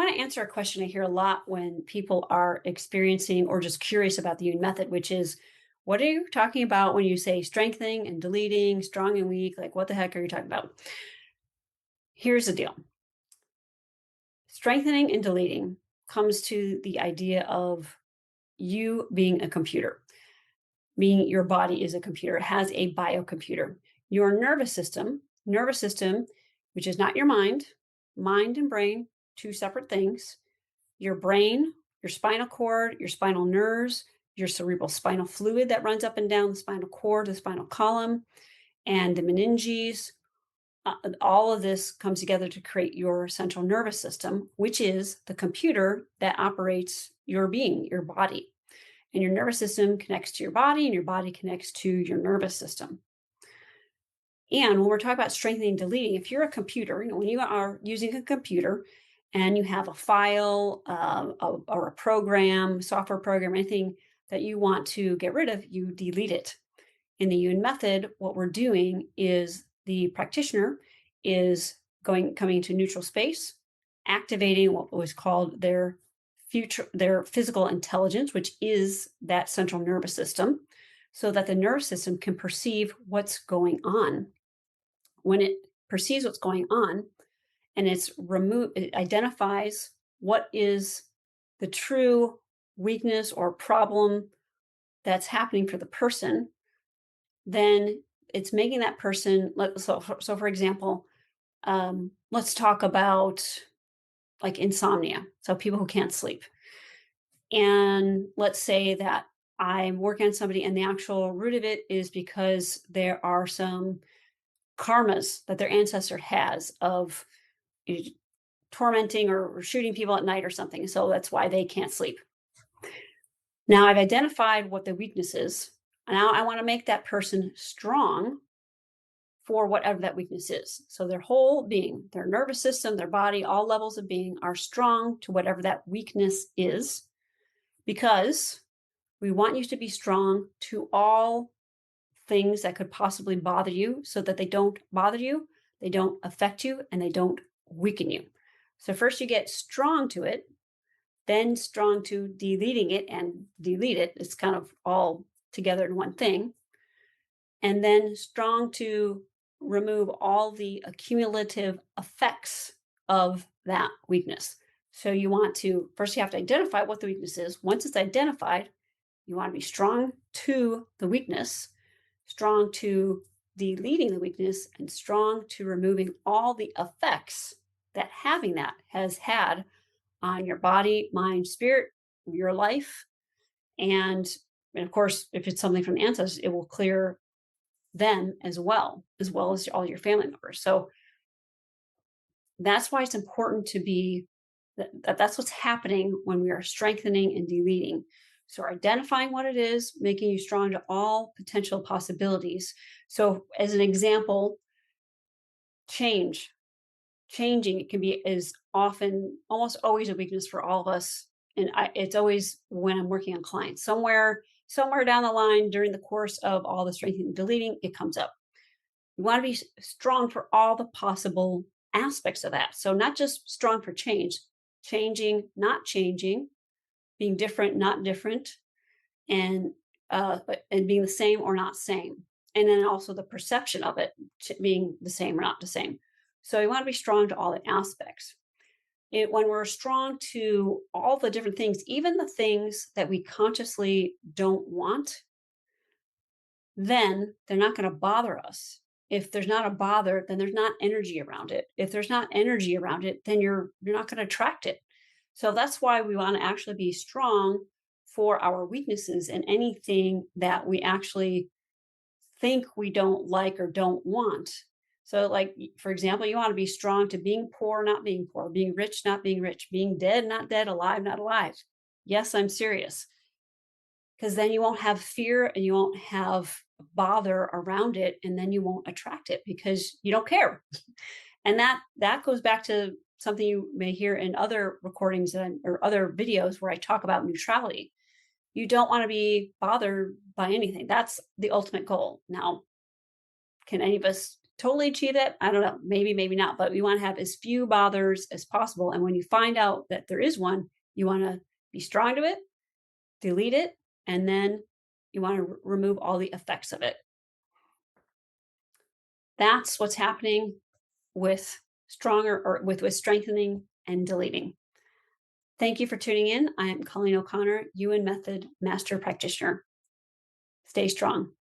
want to answer a question I hear a lot when people are experiencing or just curious about the Yuen method, which is, what are you talking about when you say strengthening and deleting, strong and weak? Like, what the heck are you talking about? Here's the deal. Strengthening and deleting comes to the idea of you being a computer, meaning your body is a computer. It has a biocomputer. Your nervous system, which is not your mind and brain, two separate things. Your brain, your spinal cord, your spinal nerves, your cerebral spinal fluid that runs up and down the spinal cord, the spinal column, and the meninges. All of this comes together to create your central nervous system, which is the computer that operates your being, your body. And your nervous system connects to your body, and your body connects to your nervous system. And when we're talking about strengthening and deleting, if you're a computer, when you are using a computer and you have a file or a program, software program, anything that you want to get rid of, you delete it. In the Yuen method, what we're doing is the practitioner is coming into neutral space, activating what was called their physical intelligence, which is that central nervous system, so that the nervous system can perceive what's going on. When it perceives what's going on and it identifies what is the true weakness or problem that's happening for the person, then it's making that person, so for example, let's talk about like insomnia. So people who can't sleep. And let's say that I'm working on somebody and the actual root of it is because there are some karmas that their ancestor has of tormenting or shooting people at night or something. So that's why they can't sleep. Now I've identified what the weakness is. Now I want to make that person strong for whatever that weakness is. So their whole being, their nervous system, their body, all levels of being are strong to whatever that weakness is, because we want you to be strong to all things that could possibly bother you, so that they don't bother you, they don't affect you, and they don't weaken you. So first you get strong to it, then strong to deleting it and delete it. It's kind of all together in one thing. And then strong to remove all the accumulative effects of that weakness. So you want to, first you have to identify what the weakness is. Once it's identified, you want to be strong to the weakness, strong to deleting the weakness, and strong to removing all the effects that having that has had on your body, mind, spirit, your life. And of course, if it's something from the ancestors, it will clear them as well as all your family members. So that's why it's important to be that's what's happening when we are strengthening and deleting. So we're identifying what it is, making you strong to all potential possibilities. So as an example, changing, it can be is often almost always a weakness for all of us. And it's always when I'm working on clients, somewhere down the line during the course of all the strengthening and deleting, it comes up. You want to be strong for all the possible aspects of that. So not just strong for changing, not changing, being different, not different, and being the same or not same. And then also the perception of it being the same or not the same. So you want to be strong to all the aspects. When we're strong to all the different things, even the things that we consciously don't want, then they're not going to bother us. If there's not a bother, then there's not energy around it. If there's not energy around it, then you're not going to attract it. So that's why we want to actually be strong for our weaknesses and anything that we actually think we don't like or don't want. So like, for example, you want to be strong to being poor, not being poor, being rich, not being rich, being dead, not dead, alive, not alive. Yes, I'm serious. Because then you won't have fear and you won't have bother around it, and then you won't attract it because you don't care. And that goes back to something you may hear in other recordings or other videos where I talk about neutrality. You don't want to be bothered by anything. That's the ultimate goal. Now, can any of us totally achieve that? I don't know. Maybe, maybe not. But we want to have as few bothers as possible. And when you find out that there is one, you want to be strong to it, delete it, and then you want to remove all the effects of it. That's what's happening with stronger or with strengthening and deleting. Thank you for tuning in. I am Colleen O'Connor, Yuen Method Master Practitioner. Stay strong.